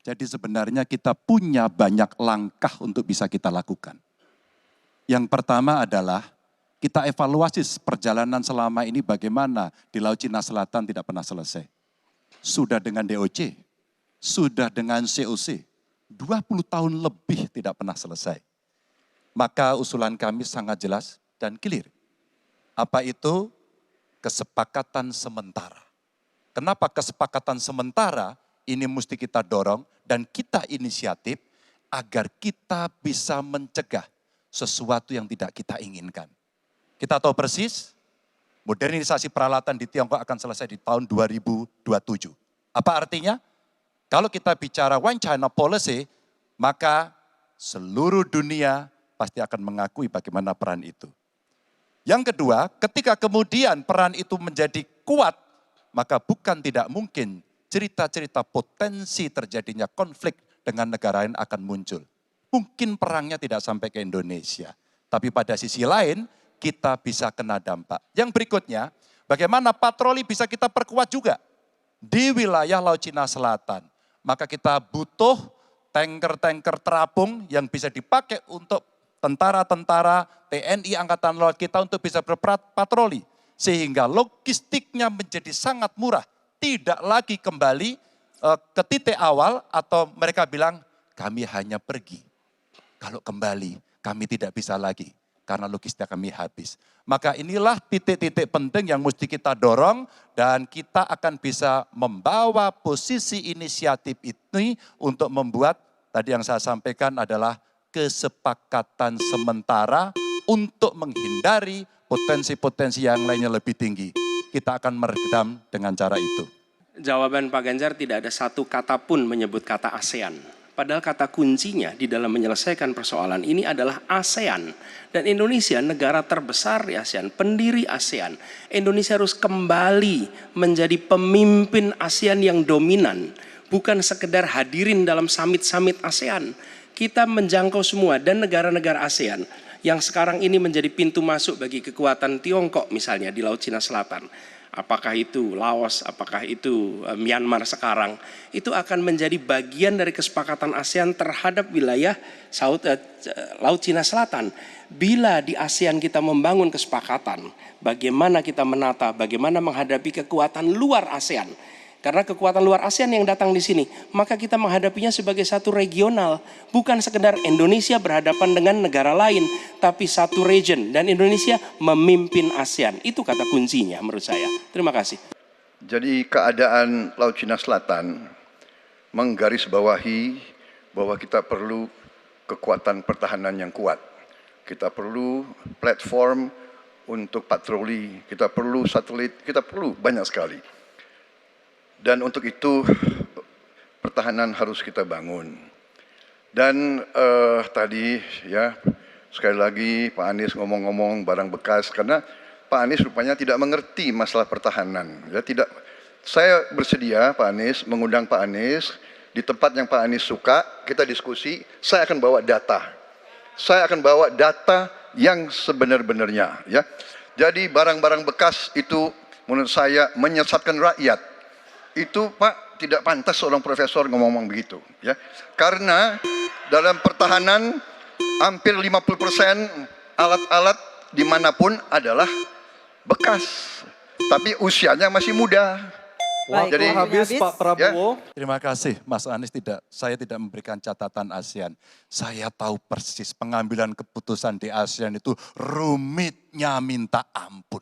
Jadi sebenarnya kita punya banyak langkah untuk bisa kita lakukan. Yang pertama adalah kita evaluasi perjalanan selama ini bagaimana di Laut Cina Selatan tidak pernah selesai. Sudah dengan DOC, sudah dengan COC, 20 tahun lebih tidak pernah selesai. Maka usulan kami sangat jelas dan clear. Apa itu? Kesepakatan sementara. Kenapa kesepakatan sementara? Ini mesti kita dorong dan kita inisiatif agar kita bisa mencegah sesuatu yang tidak kita inginkan. Kita tahu persis, modernisasi peralatan di Tiongkok akan selesai di tahun 2027. Apa artinya? Kalau kita bicara One China Policy, maka seluruh dunia pasti akan mengakui bagaimana peran itu. Yang kedua, ketika kemudian peran itu menjadi kuat, maka bukan tidak mungkin cerita-cerita potensi terjadinya konflik dengan negara lain akan muncul. Mungkin perangnya tidak sampai ke Indonesia. Tapi pada sisi lain, kita bisa kena dampak. Yang berikutnya, bagaimana patroli bisa kita perkuat juga di wilayah Laut Cina Selatan. Maka kita butuh tanker-tanker terapung yang bisa dipakai untuk tentara-tentara TNI Angkatan Laut kita untuk bisa berpatroli. Sehingga logistiknya menjadi sangat murah. Tidak lagi kembali ke titik awal atau mereka bilang kami hanya pergi. Kalau kembali kami tidak bisa lagi karena logistik kami habis. Maka inilah titik-titik penting yang mesti kita dorong dan kita akan bisa membawa posisi inisiatif ini untuk membuat tadi yang saya sampaikan adalah kesepakatan sementara untuk menghindari potensi-potensi yang lainnya lebih tinggi. Kita akan meredam dengan cara itu. Jawaban Pak Ganjar tidak ada satu kata pun menyebut kata ASEAN. Padahal kata kuncinya di dalam menyelesaikan persoalan ini adalah ASEAN. Dan Indonesia negara terbesar di ASEAN, pendiri ASEAN. Indonesia harus kembali menjadi pemimpin ASEAN yang dominan. Bukan sekedar hadirin dalam summit-summit ASEAN. Kita menjangkau semua dan negara-negara ASEAN yang sekarang ini menjadi pintu masuk bagi kekuatan Tiongkok misalnya di Laut Cina Selatan. Apakah itu Laos, apakah itu Myanmar sekarang, itu akan menjadi bagian dari kesepakatan ASEAN terhadap wilayah Laut Cina Selatan. Bila di ASEAN kita membangun kesepakatan, bagaimana kita menata, bagaimana menghadapi kekuatan luar ASEAN. Karena kekuatan luar ASEAN yang datang di sini, maka kita menghadapinya sebagai satu regional. Bukan sekedar Indonesia berhadapan dengan negara lain, tapi satu region. Dan Indonesia memimpin ASEAN. Itu kata kuncinya menurut saya. Terima kasih. Jadi keadaan Laut Cina Selatan menggarisbawahi bahwa kita perlu kekuatan pertahanan yang kuat. Kita perlu platform untuk patroli, kita perlu satelit, kita perlu banyak sekali. Dan untuk itu pertahanan harus kita bangun. Dan tadi ya sekali lagi Pak Anies ngomong-ngomong barang bekas karena Pak Anies rupanya tidak mengerti masalah pertahanan. Ya tidak. Saya bersedia Pak Anies mengundang Pak Anies di tempat yang Pak Anies suka kita diskusi. Saya akan bawa data. Saya akan bawa data yang sebenar-benarnya. Ya. Jadi barang-barang bekas itu menurut saya menyesatkan rakyat. Itu Pak tidak pantas seorang profesor ngomong-ngomong begitu ya. Karena dalam pertahanan hampir 50% alat-alat dimanapun adalah bekas. Tapi usianya masih muda. Wah, jadi habis Pak Prabowo. Ya. Terima kasih Mas Anies saya tidak memberikan catatan ASEAN. Saya tahu persis pengambilan keputusan di ASEAN itu rumitnya minta ampun.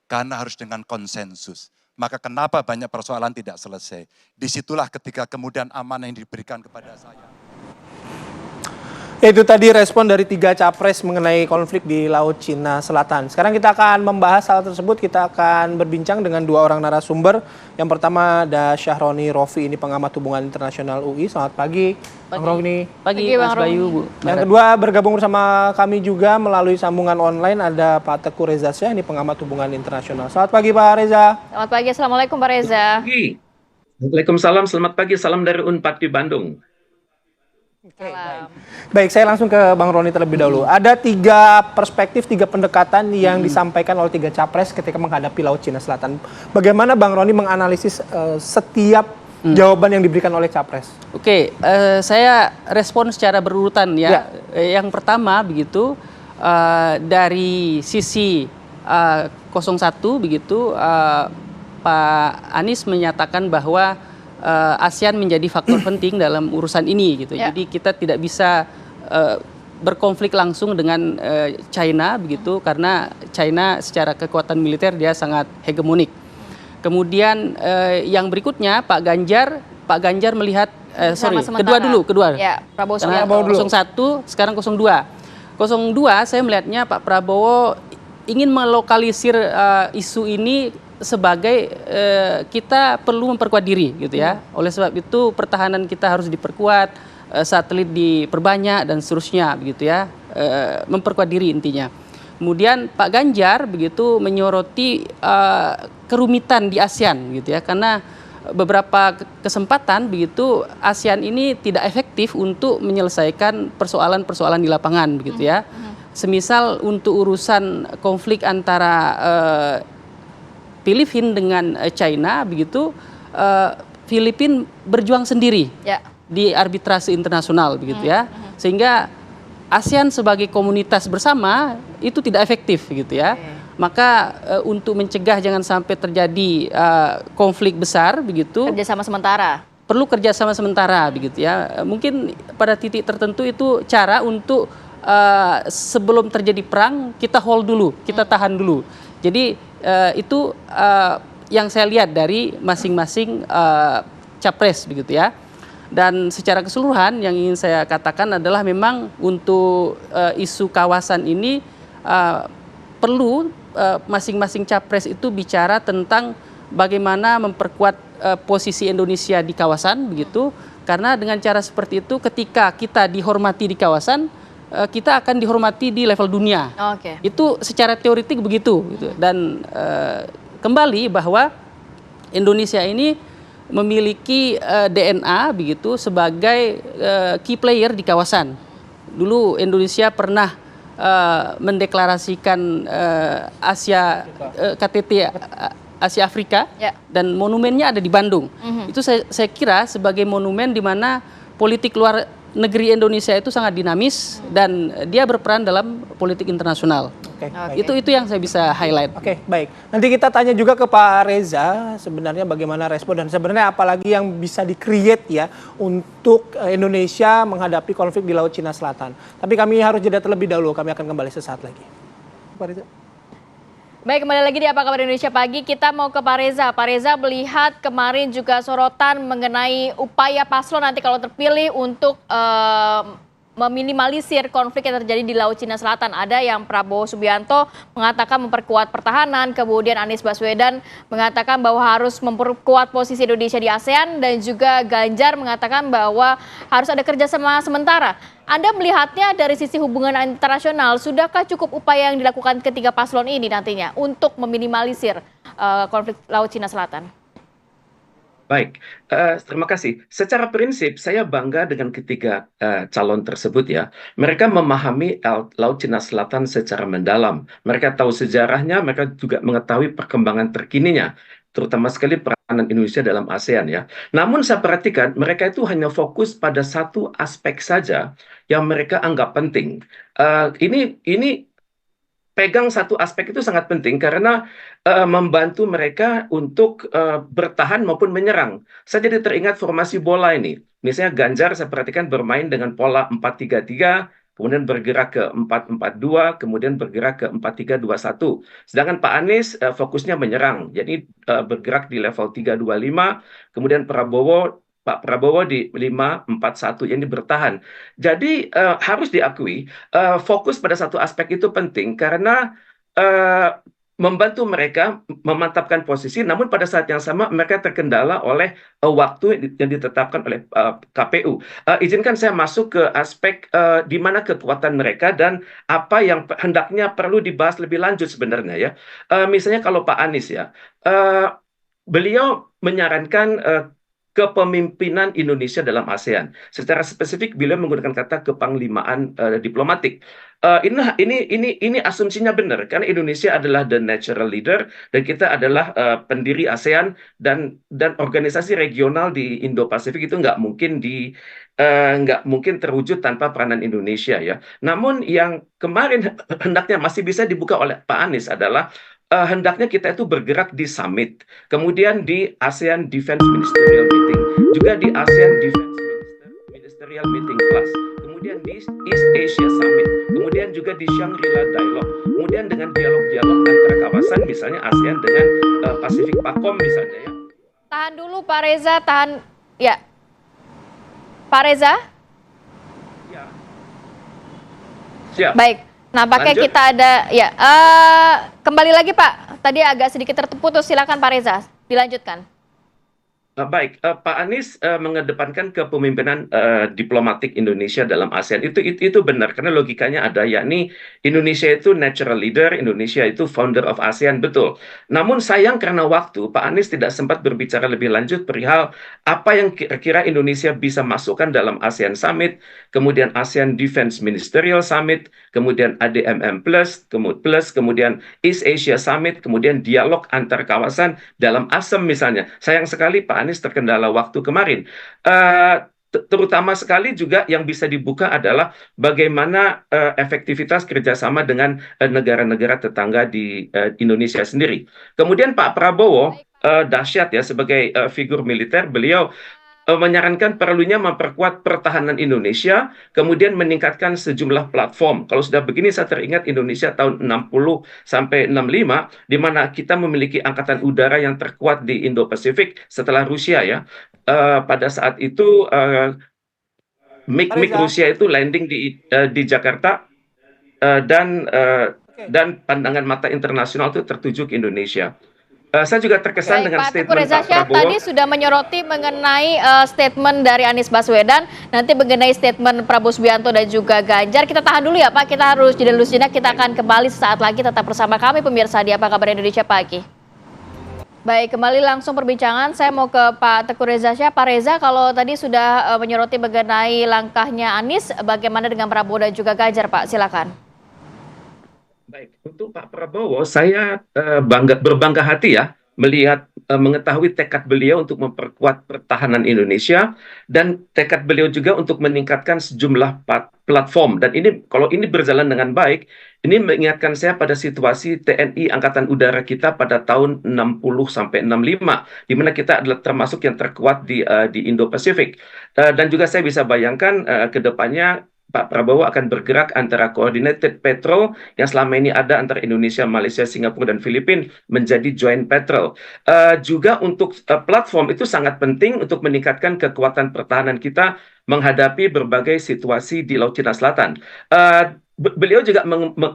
Karena harus dengan konsensus. Maka kenapa banyak persoalan tidak selesai. Disitulah ketika kemudian amanah yang diberikan kepada saya. Itu tadi respon dari 3 capres mengenai konflik di Laut Cina Selatan. Sekarang kita akan membahas hal tersebut. Kita akan berbincang dengan 2 orang narasumber. Yang pertama ada Syahroni Rofi, ini pengamat hubungan internasional UI. Selamat pagi, Bang Roni. Pagi Mas Bayu, Bu. Yang kedua bergabung bersama kami juga melalui sambungan online ada Pak Teguh Reza Syah, ini pengamat hubungan internasional. Selamat pagi Pak Reza. Selamat pagi, Assalamualaikum Pak Reza. Waalaikumsalam, selamat pagi, salam dari Unpad di Bandung. Baik, saya langsung ke Bang Roni terlebih dahulu. Ada 3 perspektif, 3 pendekatan yang disampaikan oleh 3 capres ketika menghadapi Laut Cina Selatan. Bagaimana Bang Roni menganalisis setiap jawaban yang diberikan oleh Capres. Oke, saya respon secara berurutan ya. Yang pertama begitu dari sisi 01 begitu Pak Anies menyatakan bahwa ASEAN menjadi faktor penting dalam urusan ini gitu. Jadi kita tidak bisa berkonflik langsung dengan China begitu karena China secara kekuatan militer dia sangat hegemonik. Kemudian yang berikutnya Pak Ganjar melihat kedua. Ya, Prabowo Karena 01 sekarang 02. 02 saya melihatnya Pak Prabowo ingin melokalisir isu ini sebagai kita perlu memperkuat diri gitu ya. Oleh sebab itu pertahanan kita harus diperkuat, satelit diperbanyak dan seterusnya begitu ya. Memperkuat diri intinya. Kemudian Pak Ganjar begitu menyoroti kerumitan di ASEAN gitu ya, karena beberapa kesempatan begitu ASEAN ini tidak efektif untuk menyelesaikan persoalan-persoalan di lapangan begitu ya. Semisal untuk urusan konflik antara Filipina dengan China begitu, Filipina berjuang sendiri di arbitrase internasional begitu ya, sehingga ASEAN sebagai komunitas bersama itu tidak efektif gitu ya. Maka untuk mencegah jangan sampai terjadi konflik besar begitu, kerjasama sementara. Perlu kerjasama sementara begitu ya. Mungkin pada titik tertentu itu cara untuk sebelum terjadi perang kita hold dulu, kita tahan dulu. Jadi itu yang saya lihat dari masing-masing capres begitu ya. Dan secara keseluruhan yang ingin saya katakan adalah memang untuk isu kawasan ini perlu masing-masing capres itu bicara tentang bagaimana memperkuat posisi Indonesia di kawasan begitu, karena dengan cara seperti itu ketika kita dihormati di kawasan kita akan dihormati di level dunia. Itu secara teoritik begitu gitu. Dan kembali bahwa Indonesia ini memiliki DNA begitu sebagai key player di kawasan. Dulu Indonesia pernah mendeklarasikan KTT Asia Afrika dan monumennya ada di Bandung. Itu saya kira sebagai monumen di mana politik luar negeri Indonesia itu sangat dinamis dan dia berperan dalam politik internasional. Itu yang saya bisa highlight. Baik. Nanti kita tanya juga ke Pak Reza sebenarnya bagaimana respon dan sebenarnya apalagi yang bisa di-create ya untuk Indonesia menghadapi konflik di Laut Cina Selatan. Tapi kami harus jeda terlebih dahulu, kami akan kembali sesaat lagi. Pak Reza. Baik, kembali lagi di Apa Kabar Indonesia Pagi. Kita mau ke Pak Reza. Pak Reza melihat kemarin juga sorotan mengenai upaya paslon nanti kalau terpilih untuk meminimalisir konflik yang terjadi di Laut Cina Selatan. Ada yang Prabowo Subianto mengatakan memperkuat pertahanan, kemudian Anies Baswedan mengatakan bahwa harus memperkuat posisi Indonesia di ASEAN, dan juga Ganjar mengatakan bahwa harus ada kerjasama sementara. Anda melihatnya dari sisi hubungan internasional, sudahkah cukup upaya yang dilakukan ketiga paslon ini nantinya untuk meminimalisir konflik Laut Cina Selatan? Baik, terima kasih. Secara prinsip saya bangga dengan ketiga calon tersebut ya. Mereka memahami Laut Cina Selatan secara mendalam. Mereka tahu sejarahnya, mereka juga mengetahui perkembangan terkininya, terutama sekali peranan Indonesia dalam ASEAN ya. Namun saya perhatikan mereka itu hanya fokus pada satu aspek saja yang mereka anggap penting. Ini pegang satu aspek itu sangat penting karena membantu mereka untuk bertahan maupun menyerang. Saya jadi teringat formasi bola ini. Misalnya Ganjar saya perhatikan bermain dengan pola 4-3-3, kemudian bergerak ke 4-4-2, kemudian bergerak ke 4-3-2-1. Sedangkan Pak Anies fokusnya menyerang, jadi bergerak di level 3-2-5, kemudian Pak Prabowo di 5-4-1 yang bertahan. Jadi harus diakui fokus pada satu aspek itu penting karena membantu mereka memantapkan posisi, namun pada saat yang sama mereka terkendala oleh waktu yang ditetapkan oleh KPU. Izinkan saya masuk ke aspek di mana kekuatan mereka dan apa yang hendaknya perlu dibahas lebih lanjut sebenarnya ya. Misalnya kalau Pak Anies ya, beliau menyarankan kepemimpinan Indonesia dalam ASEAN. Secara spesifik beliau menggunakan kata kepanglimaan diplomatik. Ini asumsinya benar karena Indonesia adalah the natural leader dan kita adalah pendiri ASEAN dan organisasi regional di Indo-Pasifik itu nggak mungkin terwujud tanpa peranan Indonesia ya. Namun yang kemarin hendaknya masih bisa dibuka oleh Pak Anies adalah hendaknya kita itu bergerak di summit, kemudian di ASEAN Defense Ministerial Meeting, juga di ASEAN Defense Ministerial Meeting Plus, kemudian di East Asia Summit, kemudian juga di Shangri-La Dialogue, kemudian dengan dialog-dialog antara kawasan, misalnya ASEAN dengan Pacific PACOM misalnya ya. Tahan dulu Pak Reza, tahan ya. Pak Reza? Ya. Siap. Baik. Nampaknya Lanjut. kita ada ya. Kembali lagi Pak. Tadi agak sedikit terputus. Silakan Pak Reza, dilanjutkan. Baik, Pak Anies mengedepankan kepemimpinan diplomatik Indonesia dalam ASEAN. Itu benar, karena logikanya ada, yakni Indonesia itu natural leader, Indonesia itu founder of ASEAN, betul. Namun sayang karena waktu, Pak Anies tidak sempat berbicara lebih lanjut perihal apa yang kira-kira Indonesia bisa masukkan dalam ASEAN Summit, kemudian ASEAN Defense Ministerial Summit, kemudian ADMM Plus, kemudian East Asia Summit, kemudian dialog antar kawasan dalam ASEM misalnya. Sayang sekali Pak Anies terkendala waktu kemarin. Terutama sekali juga yang bisa dibuka adalah bagaimana efektivitas kerjasama dengan negara-negara tetangga di Indonesia sendiri. Kemudian Pak Prabowo dahsyat ya sebagai figur militer, beliau menyarankan perlunya memperkuat pertahanan Indonesia, kemudian meningkatkan sejumlah platform. Kalau sudah begini, saya teringat Indonesia tahun 60 sampai 65, di mana kita memiliki angkatan udara yang terkuat di Indo-Pasifik setelah Rusia ya. Pada saat itu MiG Rusia itu landing di Jakarta dan pandangan mata internasional itu tertuju ke Indonesia. Saya juga terkesan dengan Pak Teguh statement Reza Pak Shah Prabowo. tadi sudah menyoroti mengenai statement dari Anies Baswedan, nanti mengenai statement Prabowo Subianto dan juga Ganjar. Kita tahan dulu ya Pak, kita harus jeda dulu sejenak, kita akan kembali sesaat lagi, tetap bersama kami pemirsa di Apa Kabar Indonesia Pagi. Baik, kembali langsung perbincangan, saya mau ke Pak Teguh Reza Shah. Pak Reza, kalau tadi sudah menyoroti mengenai langkahnya Anies, bagaimana dengan Prabowo dan juga Ganjar Pak, silakan. Baik, untuk Pak Prabowo, saya berbangga hati ya melihat mengetahui tekad beliau untuk memperkuat pertahanan Indonesia dan tekad beliau juga untuk meningkatkan sejumlah platform. Dan ini kalau ini berjalan dengan baik, ini mengingatkan saya pada situasi TNI Angkatan Udara kita pada tahun 60 sampai 65, di mana kita adalah termasuk yang terkuat di Indo-Pasifik. Dan juga saya bisa bayangkan ke depannya Pak Prabowo akan bergerak antara coordinated patrol yang selama ini ada antara Indonesia, Malaysia, Singapura, dan Filipina menjadi joint patrol. Juga untuk platform itu sangat penting untuk meningkatkan kekuatan pertahanan kita menghadapi berbagai situasi di Laut Cina Selatan. Beliau juga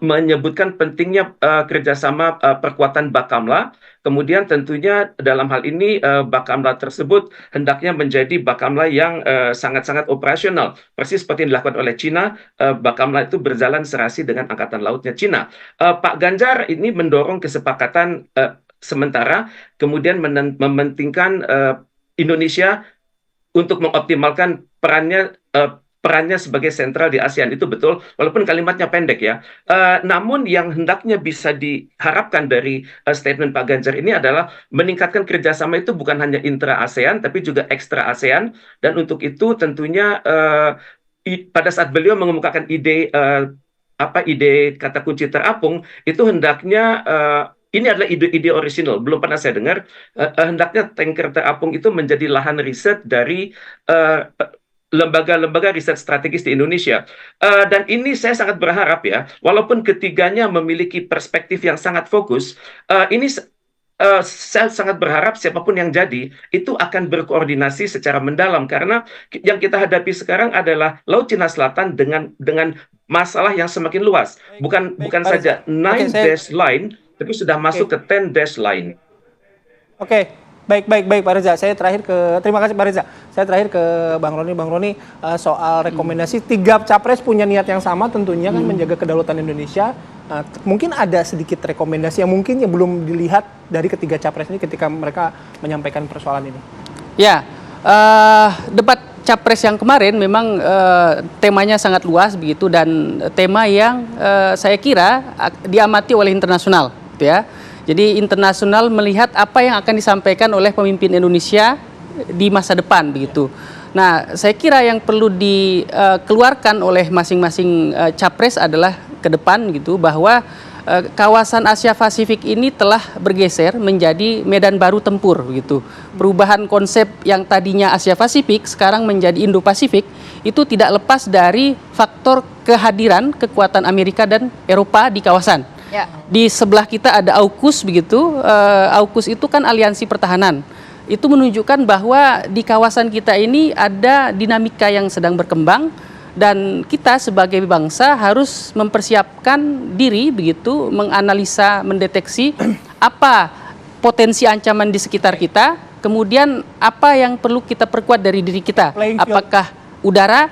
menyebutkan pentingnya kerjasama perkuatan Bakamla. Kemudian tentunya dalam hal ini Bakamla tersebut hendaknya menjadi Bakamla yang sangat-sangat operasional. Persis seperti yang dilakukan oleh Cina, Bakamla itu berjalan serasi dengan Angkatan Lautnya Cina. Pak Ganjar ini mendorong kesepakatan sementara, kemudian mementingkan Indonesia untuk mengoptimalkan perannya sebagai sentral di ASEAN, itu betul, walaupun kalimatnya pendek ya. Namun yang hendaknya bisa diharapkan dari statement Pak Ganjar ini adalah meningkatkan kerjasama itu bukan hanya intra-ASEAN, tapi juga ekstra-ASEAN. Dan untuk itu tentunya pada saat beliau mengemukakan ide kata kunci terapung, itu hendaknya ini adalah ide orisinal, belum pernah saya dengar. Hendaknya tanker terapung itu menjadi lahan riset dari lembaga-lembaga riset strategis di Indonesia. Dan ini saya sangat berharap ya, walaupun ketiganya memiliki perspektif yang sangat fokus, saya sangat berharap siapapun yang jadi, itu akan berkoordinasi secara mendalam, karena yang kita hadapi sekarang adalah Laut Cina Selatan dengan masalah yang semakin luas. Bukan saja 9 dash line, tapi sudah masuk ke 10 dash line. Oke. Baik Pak Reza, terima kasih Pak Reza. Saya terakhir ke Bang Roni soal rekomendasi. Tiga capres punya niat yang sama tentunya kan, menjaga kedaulatan Indonesia. Mungkin ada sedikit rekomendasi yang belum dilihat dari ketiga capres ini ketika mereka menyampaikan persoalan ini. Ya, Debat capres yang kemarin memang temanya sangat luas begitu, dan tema yang saya kira diamati oleh internasional, gitu ya. Jadi internasional melihat apa yang akan disampaikan oleh pemimpin Indonesia di masa depan begitu. Nah, saya kira yang perlu dikeluarkan oleh masing-masing capres adalah ke depan gitu, bahwa kawasan Asia Pasifik ini telah bergeser menjadi medan baru tempur gitu. Perubahan konsep yang tadinya Asia Pasifik sekarang menjadi Indo-Pasifik itu tidak lepas dari faktor kehadiran kekuatan Amerika dan Eropa di kawasan. Ya. Di sebelah kita ada AUKUS begitu. AUKUS itu kan aliansi pertahanan. Itu menunjukkan bahwa di kawasan kita ini ada dinamika yang sedang berkembang, dan kita sebagai bangsa harus mempersiapkan diri begitu, menganalisa, mendeteksi apa potensi ancaman di sekitar kita, kemudian apa yang perlu kita perkuat dari diri kita. Apakah udara,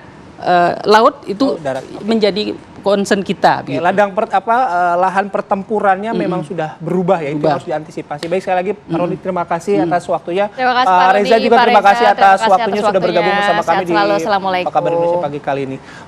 laut itu menjadi concern kita. Ya, lahan pertempurannya memang sudah berubah ya, itu harus diantisipasi. Baik, sekali lagi Pak Roni, terima kasih atas waktunya. Terima kasih Pak Roni, Reza juga Pak terima Reza, kasih atas waktunya sudah waktunya. bergabung bersama Sehat kami di selalu. Assalamualaikum. Apa Kabar Indonesia pagi kali ini.